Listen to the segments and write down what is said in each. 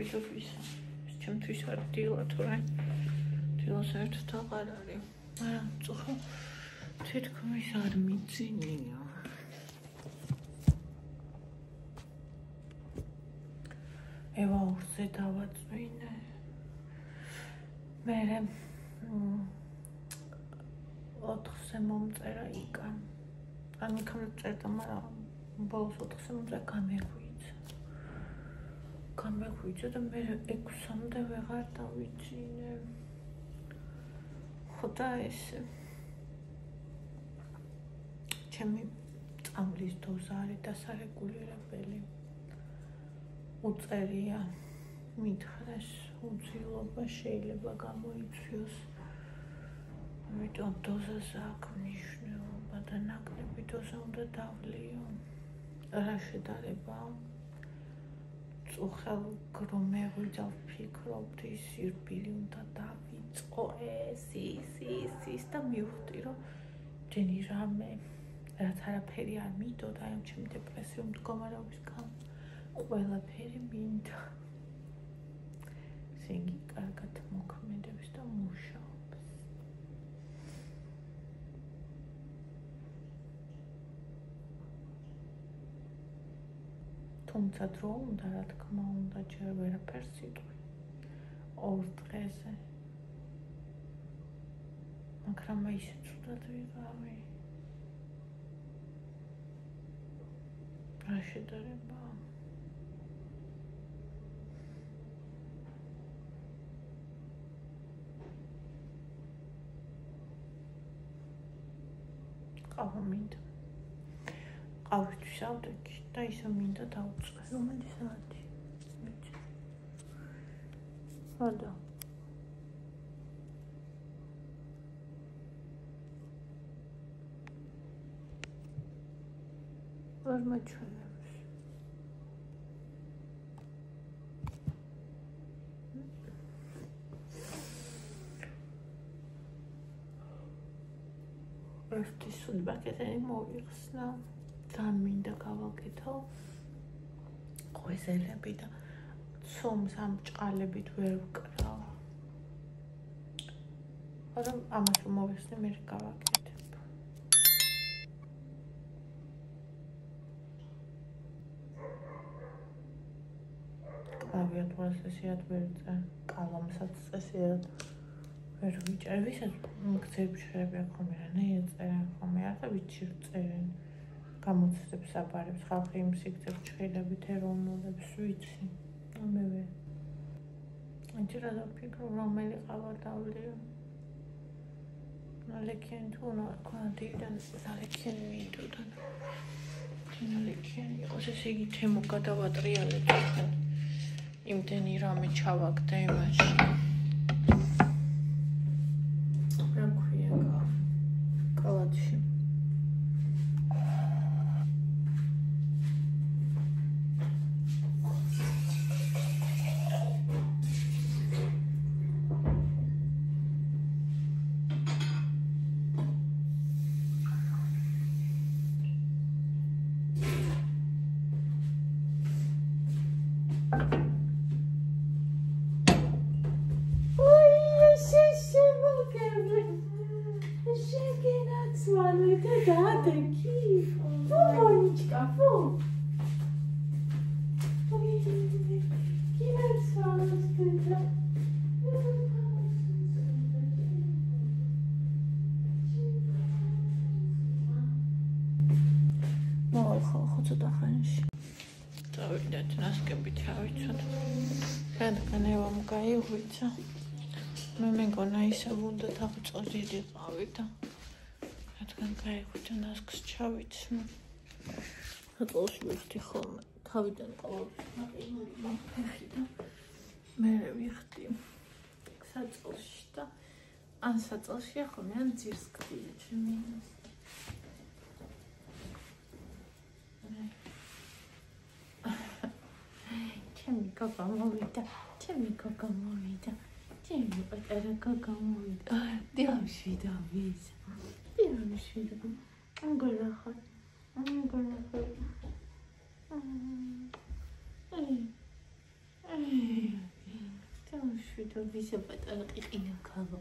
დილობის ჩემთვის არ დილა თორე დილას ერთად აღარ არის მაგრამ წუხა თითქმის არ მიძინია ევა ორზე დავაწვინე მე 4-ზე მომწერა იკან ან იქამდე წერდა მაგრამ ბოლოს 4-ზე მომწერა გამეღვიძა და მე 6-მდე ვეღარ დავიძინე ხოდა ესე ჩემი წამლის დოზა არის დასარეგულირებელი უწერია მითხრეს უძილობა შეიძლება გამოიწვიოს ამიტომ დოზაზე აქვს მნიშვნელობა და ნაკლები დოზა უნდა დავლიო რა შედარება წუხელ გრომეღვიძა ვფიქრობთ ის სირბილი უნდა დავიწყო ის და მივხვდი რომ ჯენი რამე რაც არაფერი არ მინდოდა აი ჩემი დეპრესიულ მდგომარეობის გამო ყველაფერი მინდა სინგი კარგად მოქმედებს და მუშაობს თუმცა დრო უნდა რა თქმა უნდა ჯერ ვერაფერს იტყვი ორ დღეზე მაგრამ ისე ცუდად ვიყავი რა შედარება ყავა მინდა ყავით ვისავდექი და ისე მინდა დავუწყე რომელი საათი ხოდა არ მაჩვენებს ერთი სულბაკეტენი მოვიხსნა ძალიან მინდა გავაკეთო ყვეზელები და ცომს ამ ჭყალებით ვერ ვკრავ მაგრამ ამას რომ მოვიხსნე მე გავაკეთებ კლავიატურას წესიათ ვერ წერ კალამსაც წესიათ ვერ ვიჭერ ვისაც მგზები შეიძლება ხომ რა ეწერენ ხომ არ და ვიცი წერენ გამოცდებს აბარებს ხალხი იმ სიგრძებს ჭხილებით ეროვნულებს ვიცი მე ვერ აჭირა დაფიქრო რომელი ყავა დავლიო ნალექიანი თუ კონტიდან ნალექიანი მინდოდა ნალექიანი იყოს ესე იგი თემო გადავატრიალებ ახლა იმდენი რამე ჩავაგდა იმაში კალათში ცოტა ხანში დავიდეთ ნასკებით ავიცოთ რადგან ევამ გაიღვიძა მე მეგონა ისე უნდა დავწოდიდიყავი და რადგან გაიღვიძა ნასკს ჩავიცმე საწოლში ვიხდი ხოლმე თავიდან ყოველთვის და მე ვიხდი საწოლში და ან საწოლშია ხოლმე ან ძირს გდია ჩემი ჩემი გოგო მოვიდა ჩემი პატარა გოგო მოვიდა დიამში დავიზა ანგოლახარ აი შვიდობისა პატარა ყიყინა ქალო.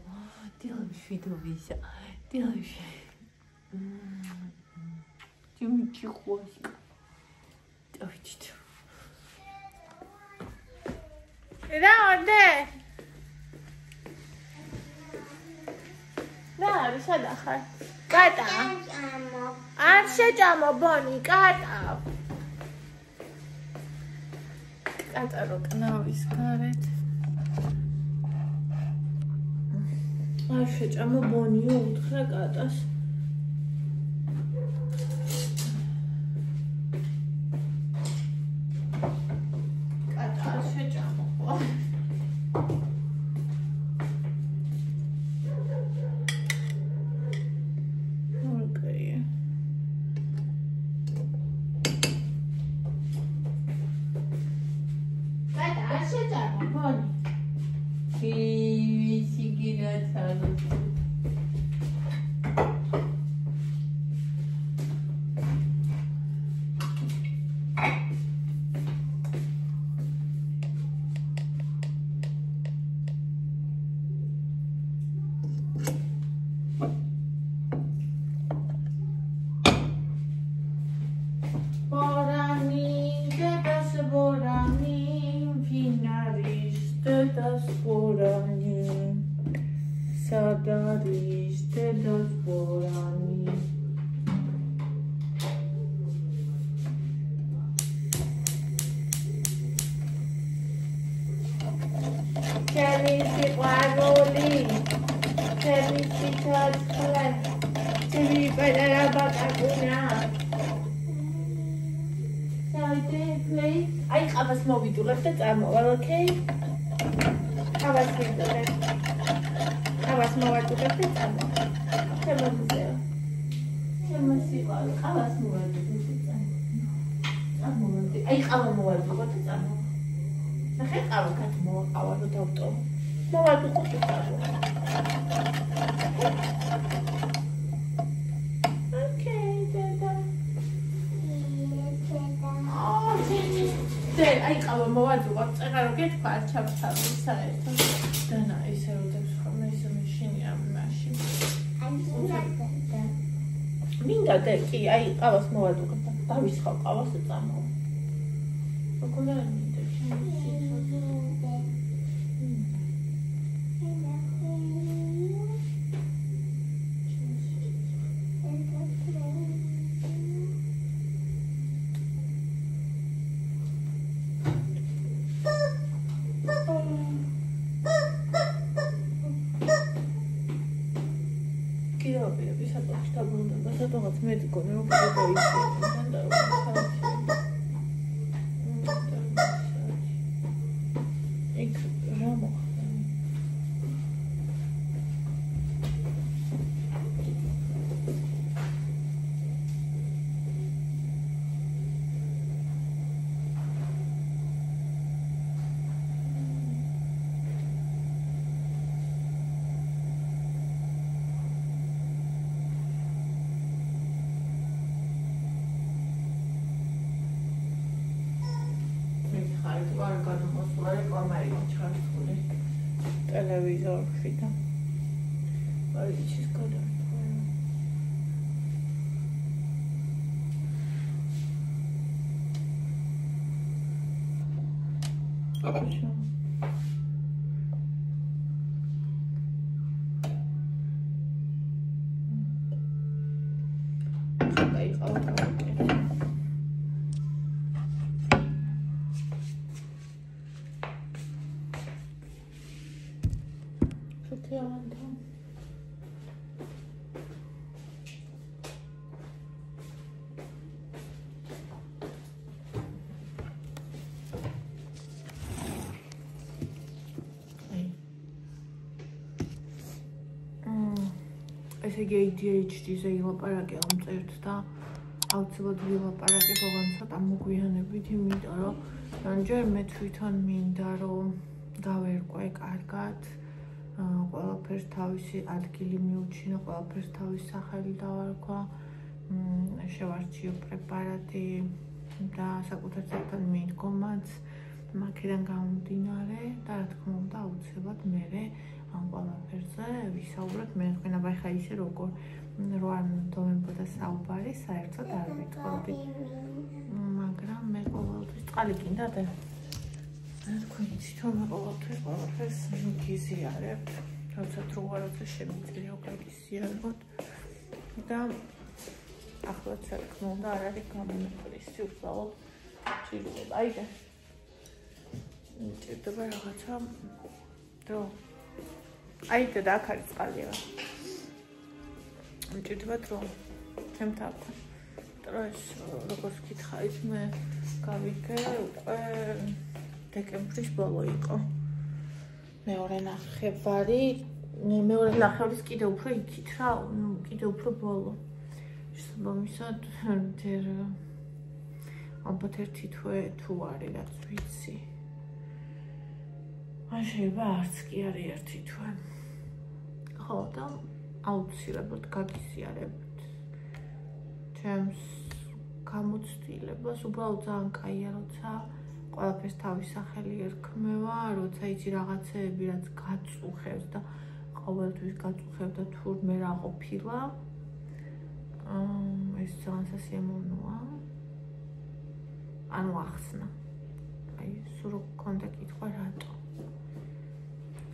დილა შვიდობისა. დილაში. Тимчи хвост. Давайте. Да. Да, შედახარ. კატა. არ შეჭამო ბონი, კატა. კატა რო კნავის გარეთ. არ შეჭამო ბონიო, უთხრა კატას. Sadaris te das borani. Kelisi qaroli. Kelisi tatla. Tiri pedara bakakuna. Saite please. Ai qavas movidulებ და წამოვალ, okay? qavas მიდულებ. Qavas mოვაჭუდებ და წამოვალ. შემოგვიძლია. შემოსიყვარ, qavas მოვაჭუდებ და წამოვალ. Ai qava მოვაჭუდებ და წამოვალ. ნახე qava კაც მოვაყავა და დავტოვ. მოვაჭუდებ და წამოვალ. Ai qava მოვაძუღებ, წეღარო გეთქვა არ ჩავთავი საერთოდ. დანა ისე როდებს ხომ ისე მეშინია მაშინ. მინდა და კი, აი ყავას მოვაძუღებ და დავისხავ ყავას და წამოვა. როგორ არ მინდა შემოსი. მე მგონი რომ შეიძლება ისე და იქ რა მოხდა ტელევიზორში და აიჩის გადართვა. აბაშო. ესე იგი ADHD-ზე ილაპარაკე ამ წერტ და აუცილებლად ვილაპარაკე ბოლოს ცოტა მოგვიანებით, იმიტომ რომ ჯერ მე თვითონ მინდა რომ გავერკვე კარგად, ყველაფერს თავისი ადგილი მიუჩინო, ყველაფერს თავისი სახელი დავარქვა, შევარჩიო პრეპარატი და საკუთარ ცერთან მიდგომაც, აქედან გამომდინარე და რა თქმა უნდა აუცილებლად მე ამ ყველაფერზე ვისაუბროთ მე თქვენაბა ხა ისე როგორ რო არ მომდომებოდა საუბარი საერთოდ არ ვიტყოდი მაგრამ მე ყოველთვის წყალი გინდა და რა თქვა თვითონ ყოველთვის ყველაფერს გიზიარებ როცა დროა შემიძლია გაგიზიაროთ და ახლაც რა თქმა უნდა არ არის გამონაკლისი უბრალოდ ჭირდება აი და ჭირდება რაღაცა დრო აი და აქ არის წყალია ჭირდება დრო თემთაქვ დროის როგორც გითხარით მე გავიგე უკვე დეკემბრის ბოლო იყო მეორე ნახევარი მეორე ნახევრის კიდე უფრო იქით რა კიდე უფრო ბოლო შესაბამისად ჯერ ალბათ ერთი თვე თუ არის რაც ვიცი ან შეიძლება არც კი არის ერთი თვე ხო და აუცილებლად გაგიზიარებთ ჩემს გამოცდილებას უბრალოდ ძალიან კაია როცა ყველაფერს თავის სახელი ერქმევა როცა იცი რაღაცეები რაც გაწუხებს და ყოველთვის გაწუხებს და თურმე რა ყოფილა ეს ძალიან სასიამოვნოა ანუ ახსნა აი სულ კონდა კითხვა რატო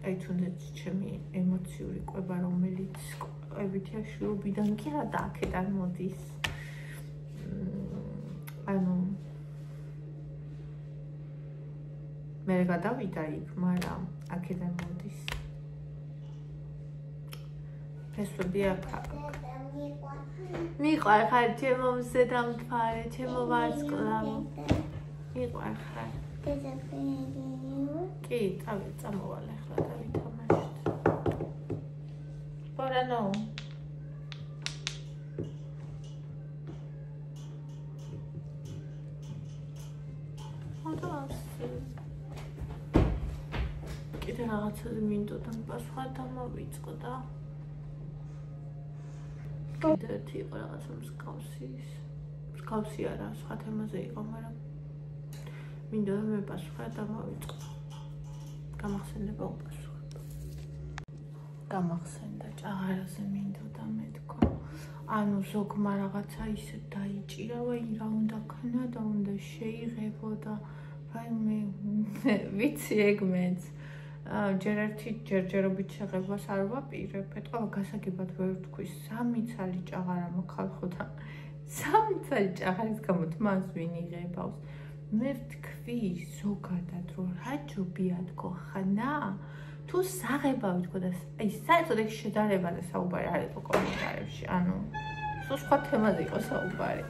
აი თუნდაც ჩემი ემოციური კვება რომელიც კვებითია შვილობიდან კი არა და აქედან მოდის ანუ მე გადავიდა იქ მაგრამ აქედან მოდის ფესვები აქ მიყვარხარ ჩემო მზედამთვარე ჩემო ვარსკვლავო მიყვარხარ კი წამოვალ ახლა და ვითამაშოთ ბორანო კიდე რაღაცაზე მინდოდა პასუხად დამავიწყდა კიდე ერთი იყო რაღაცა მსგავსი არა სხვა თემაზე იყო მაგრამ მინდოდა მე პასუხად დამავიწყო გამახსენდება უპასუხებ გამახსენდა ჭაღარაზე მინდოდა მეთქო ანუ ზოგმა რაღაცა ისე დაიჭირა ვაი რა უნდა ქნა და უნდა შეიღებო და ვაიმე ვიცი ეგ მეც ჯერჯერობით შეღებას არ ვაპირებ ეთქვა გასაგებად ვერ ვთქვი 3 ცალი ჭაღარა მოხალხო და 3 ცალი ჭაღარის გამო თმას ვინ იღებავს მე ვთქვი ზოგადად რომ რა ჯობია თქო ხანა თუ საღებავი თქო და აი საერთოდ ეგ შედარება და საუბარი არ იყო კომენტარებში ანუ სულ სხვა თემაზე იყო საუბარი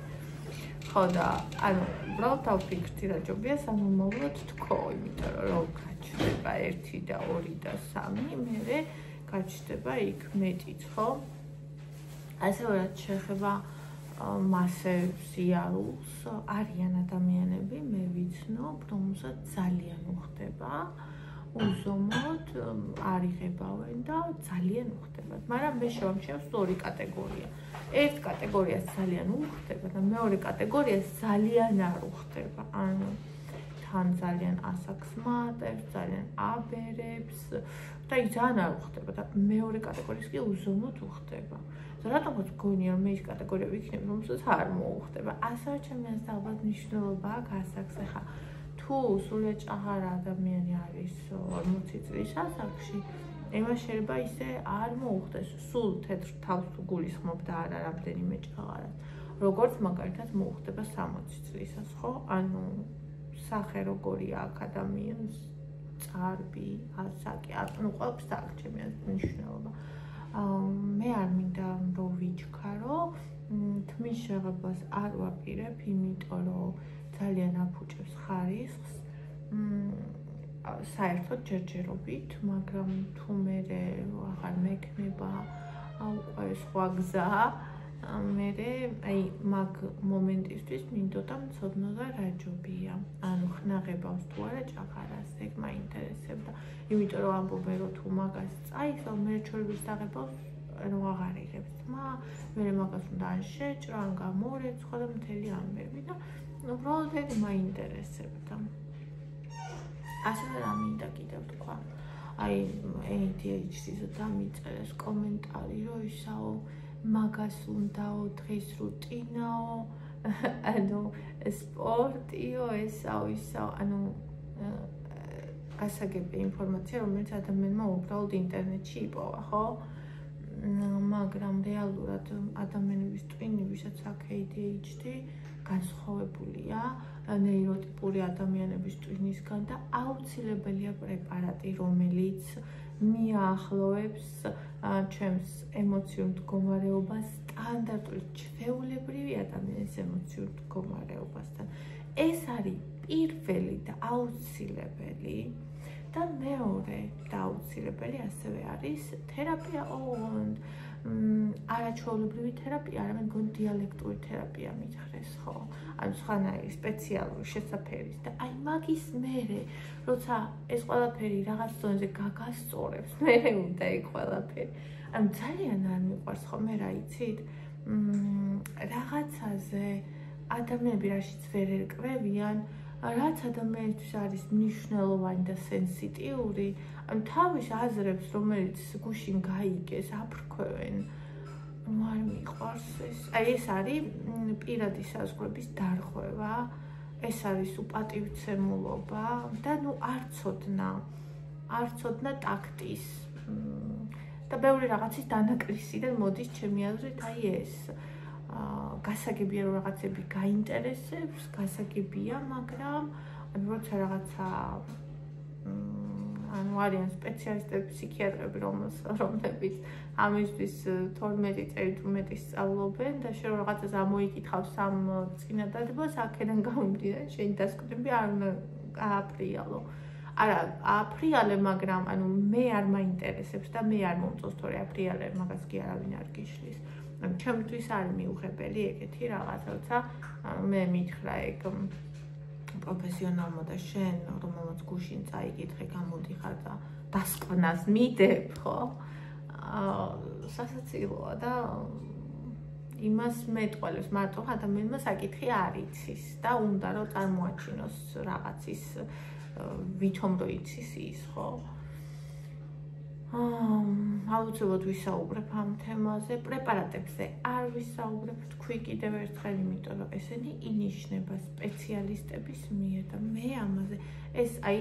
ხო და ანუ უბრალოდ დავფიქრდი რა ჯობია სამომავლოდ თქო იმიტომ რომ გაჩნდება 1 და 2 და 3 მერე გაჩნდება იქ მეტიც ხო ასევე რაც შეეხება მასებს იარულს არიან ადამიანები მე ვიცნობ რომელსაც ძალიან უხდება უზომოდ არ იღებავენ და ძალიან უხდებათ მაგრამ მე შევამჩნევ 2 კატეგორია ერთ კატეგორიას ძალიან უხდება და მეორე კატეგორიას ძალიან არ უხდება ანუ თან ძალიან ასაკს მატებს ძალიან აბერებს და ძალიან არ უხდება და მეორე კატეგორიის კი უზომოდ უხდება რატომაც გონია რომ მე ის კატეგორია ვიქნებ რომელსაც არ მოუხდება ასევე ჩემი აზრით ალბათ მნიშვნელობა აქვს ასაკს ახლა თუ სულიად ჭაღარა ადამიანი არის 40 წლის ასაკში ემას შეიძლება ისე არ მოუხდეს სულ თეთრ თავს თუ გულისხმობ და არა რამდენიმე ჭაღარას როგორც მაგალითად მოუხდება 60 წლისას ხო ანუ სახე როგორი აქვს ადამიანს წარბი ასაკი ანუ ყველაფერს აქვს ჩემი აზრით მნიშვნელობა მე არ მინდა რომ ვიჩქარო თმის შეღებას არ ვაპირებ იმიტომ რომ ძალიან აფუჭებს ხარისხს საერთოდ ჯერჯერობით მაგრამ თუ მე აღარ მექნება უკვე სხვა გზა მე აი მაგ მომენტისთვის მინდოდა მცოდნოდა რა ჯობია ანუ ხნაღებავს თუ არა ჭაღარას ეგ მაინტერესებდა იმიტომ რომ ამბობენ რომ თუ მაგას წაიღო მე ჩორების დაღებავს ანუ აღარ იღებს თმა მე მაგას უნდა ან შეჭრა ან გამორეცხო და მთელი ამბები და უბრალოდ ეგ მაინტერესებდა ასევე რა მინდა კიდევ თქვა. აი ADHD-ზე დამიწერეს კომენტარი, რომ ისაო მაგას უნდაო დღის რუტინაო, ანუ სპორტიო, ესაო ისაო, ანუ გასაგები ინფორმაცია, რომელიც ადამიანმა უბრალოდ ინტერნეტში იპოვა, ხო? მაგრამ რეალურად ადამიანების ტვინი, ვისაც აქვს ADHD, განსხვავებულია ნეიროტიპური ადამიანების ტვინისგან და აუცილებელია პრეპარატი, რომელიც მიაახლოვებს ჩვენს ემოციურ მდგომარეობას სტანდარტული ჩვეულებრივი ადამიანის ემოციურ მდგომარეობასთან. ეს არის პირველი და აუცილებელი და მეორე და აუცილებელი ასევე არის თერაპია ოღონდ არაჩვეულებრივი თერაპია, არამედ დიალექტური თერაპია მითხრეს, ხო? ანუ სხვანაირი სპეციალური შესაფერის და აი მაგის მერე, როცა ეს ყველაფერი რაღაც ზონზე გაგასწორებს, მერე უნდა იქ ყველაფერი. ანუ ძალიან არ მიყვარს ხოლმე რა იცით? რაღაცაზე ადამიანები რაშიც ვერ ერკვევიან, რაც ადამიანისთვის არის მნიშვნელოვანი და სენსიტიური, ანუ თავის აზრებს, რომელიც გუშინ გაიგეს, აფრქვევენ. არ მიყვარს ეს. აი ეს არის პირადი საზღვრების დარღვევა, ეს არის უპატივცემულობა და ნუ არ ცოდნა ტაქტის და ბევრი რაღაცის დანაკლისიდან მოდის ჩემი აზრით აი ეს. გასაგებია რომ რაღაცები გაინტერესებს, გასაგებია, მაგრამ ანუ როცა რაღაცა ანუ არიან სპეციალისტები, ფსიქიატრები, რომლებიც ამისთვის 12 წელი თუ მეტი სწავლობენ და შენ რაღაცას ამოიკითხავს სამ წინადადებას, აქედან გამომდინარე, შენი დასკვნები არ უნდა გააფრიალო. არა, აფრიალე, მაგრამ ანუ მე არ მაინტერესებს და მე არ მომწონს თორე აფრიალე, მაგას კი არავინ არ გიშლის. ჩემთვის არის მიუღებელი ეგეთი რაღაც, როცა მე მითხრა ეგ პროფესიონალმა და შენ, რომელმაც გუშინ წაიკითხე, გამოდიხარ და დასკვნას მიდებ, ხო? სასაცილოა და იმას მეტყველებს მარტო ადამიანმა საკითხი არ იცის და უნდა რომ წარმოაჩინოს რაღაცის ვითომ რო იცის ის, ხო? აუცილებლად ვისაუბრებ ამ თემაზე, პრეპარატებზე არ ვისაუბრებ, თქვი კიდევ ერთხელ, იმიტომ რომ ესენი ინიშნება სპეციალისტების მიერ და მე ამაზე ეს აი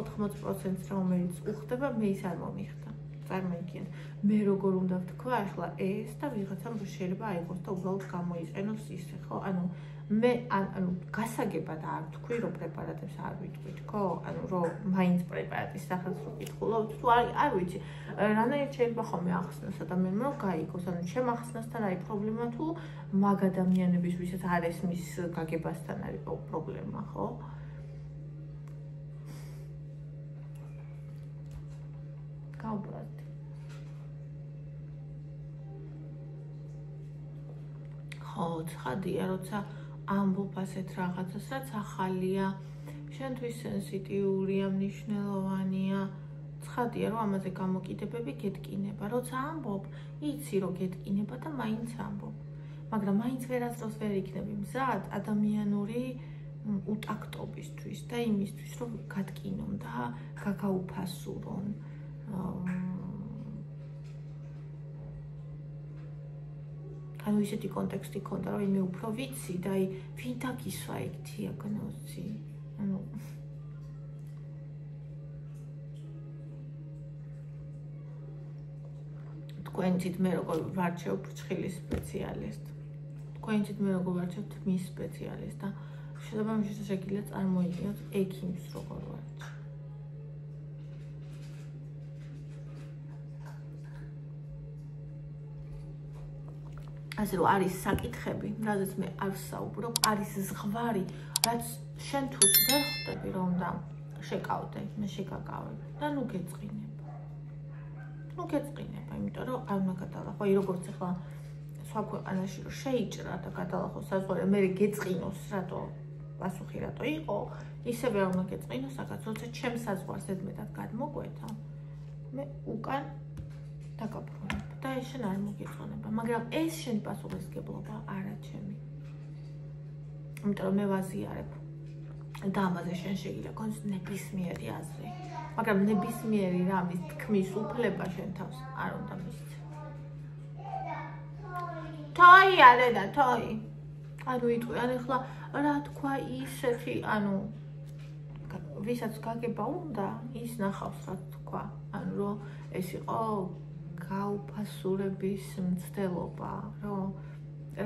80%-ს რომელიც უხდება, მე ის არ მომიხდა. წარმოიდგინე, მე როგორ უნდა ვთქვა ახლა ეს და ვიღაცამ რო შეიძლება აიღოს და უბრალოდ გამოიყენოს ისე, ხო? ანუ მე ანუ გასაგებად არ ვთქვი, რომ პრეპარატებს არ ვიტყვით, ხო? ანუ რომ მაინც პრეპარატის სახელს რო კითხულობთ, თუ არ ვიცი, რანაირად შეიძლება ხოლმე ახსნას ადამიანმა რომ გაიგოს, ანუ ჩემ ახსნასთან არის პრობლემა თუ მაგ ადამიანების, ვისაც არ ესმის გაგებასთან არის პრობლემა, ხო? გაუბრალდი. ხო, ცხადია, როცა ამბობ ასეთ რაღაცას, რაც ახალია, შენთვის სენსიტიურია, მნიშვნელოვანია, ცხადია, რომ ამაზე გამოკიდებები გეტკინება. როცა ამბობ, იცი რომ გეტკინება და მაინც ამბობ. მაგრამ მაინც ვერასდროს ვერ იქნები მზად ადამიანური უტაქტობისთვის და იმისთვის, რომ გატკინონ და გაგაუფასურონ. ანუ ისეთი კონტექსტი ქონდა, რომ მე უფრო ვიცი და აი ვინ დაგისვა ეგ დიაგნოზი. ანუ თქვენით მე როგორ ვარჩევ ფრჩხილის სპეციალისტ. თქვენით მე როგორ ვარჩევ თმის სპეციალისტ და შესაბამისად შეგიძლიათ წარმოიდგინოთ ექიმს როგორ ვარჩევ. ასე რომ არის საკითხები, რადგან მე არ ვსაუბრობ, არის ზღვარი, რაც შენ თუ ვერ ხვდები რომ და შეკავდე, მე შეგაკავებ და ნუ გეწყინება. ნუ გეწყინება, იმიტომ რომ არ უნდა გადალახო, აი როგორც ახლა სხვა ქვეყანაში რომ შეიჭრა და გადალახო საზღვარი, მე გეწყინოს, რატო პასუხი რატო იყო, ისევე არ უნდა გეწყინოს, რაღაც როცა ჩემს საზღვარს ზედმეტად გადმოგვეთა, მე უკან დაგაბრუნებ და ეს შენ არ მოგეწონება, მაგრამ ეს შენი პასუხისმგებლობა არა ჩემი. იმიტომ რომ მე ვაზიარებ და ამაზე შენ შეგიძლია გქონდეს ნებისმიერი აზრი. მაგრამ ნებისმიერი რამის თქმის უფლება შენ თავს არ უნდა მისცე. თოი არა და თოი. ანუ იტყვი, ან ეხლა რა თქვა ისეთი, ანუ ვისაც გაგება უნდა, ის ნახავს რა თქვა. ანუ რომ ეს იყო გაუფასურების მცდელობა, რომ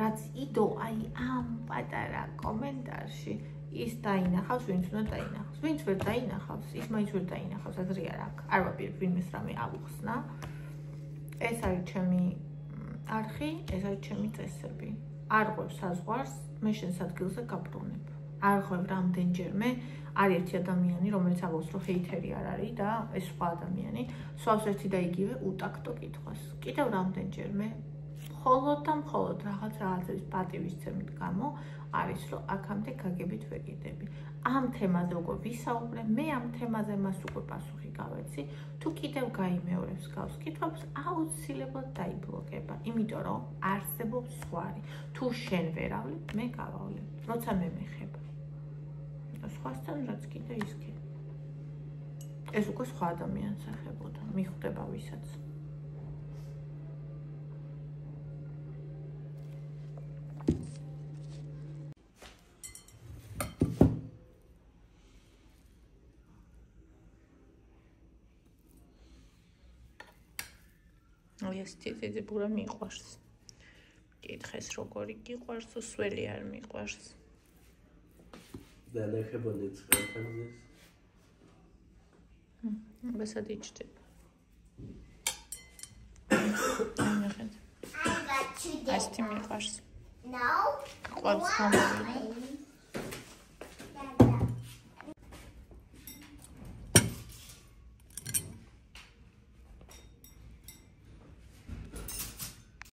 რაც იდო აი ამ პატარა კომენტარში ის დაინახავს, ვინც უნდა დაინახოს. ვინც ვერ დაინახავს, ის მაინც ვერ დაინახავს, აზრი არ აქვს. არ ვაპირებ ვინმეს რამე აუხსნა. ეს არის ჩემი არხი, ეს არის ჩემი წესები. არ ღვევ საზღვარს, მე შენს ადგილზე გაბრუნებ. არ ღვევ რამდენჯერმე არის ერთი ადამიანი, რომელიც ამბობს, რომ ჰეითერი არ არის და ეს სხვა ადამიანი, სვავს ერთი და იგივე უტაქტო კითხვას. კიდევ რამდენჯერმე მხოლოდ და მხოლოდ რაღაცების პატივისცემით გამო არის, რომ აქამდე გაგებით ვეკიდები. ამ თემაზე უკვე ვისაუბრე, მე ამ თემაზე მას უკვე პასუხი გავეცი. თუ კიდევ გაიმეორებს გავს კითხვებს, აუცილებლად დაიბლოკება, იმიტომ რომ არსებობს სხვარი. თუ შენ ვეავლებ, მე გავავლებ, როცა მე მეხება. სხვასთან რაც კიდე ისქე. ეს უკვე სხვა ადამიანს ეხებოდა, მიხვდება ვისაც. ეს თითი ბურა მიყვარს. კითხეს როგორი გიყვარს, სველი არ მიყვარს. და ნახებოდი წყალთანზეს. ბესად იჭდება. ეს თი მიყვარს. No. ყვავს გამოვიდა.